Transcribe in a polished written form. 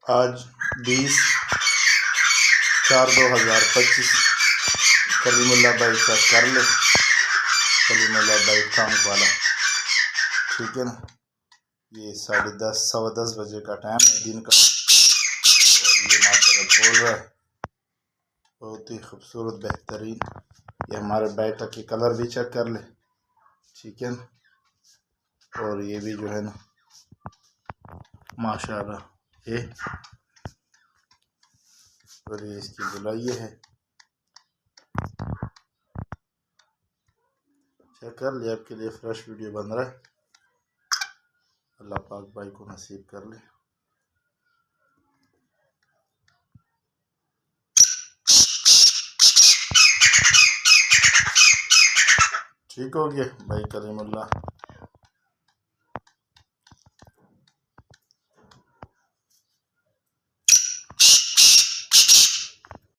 आज 20/4/2025 कलीमुल्लाह भाई चेक कर ले। कलीमुल्लाह भाई काम वाला, ठीक है ना। ये 10:30 10:15 बजे का टाइम है दिन का, और ये माशाल्लाह बोल रहा है बहुत ही खूबसूरत बेहतरीन। ये हमारे बैटा के कलर भी चेक कर ले, ठीक है ना। और ये भी जो है ना माशाल्लाह ये, और ये इसकी बुलाई है, चेक कर ले। आपके लिए फ्रेश वीडियो बन रहा है। अल्लाह पाक भाई को नसीब कर ले। ठीक हो गया भाई कलीमुल्लाह।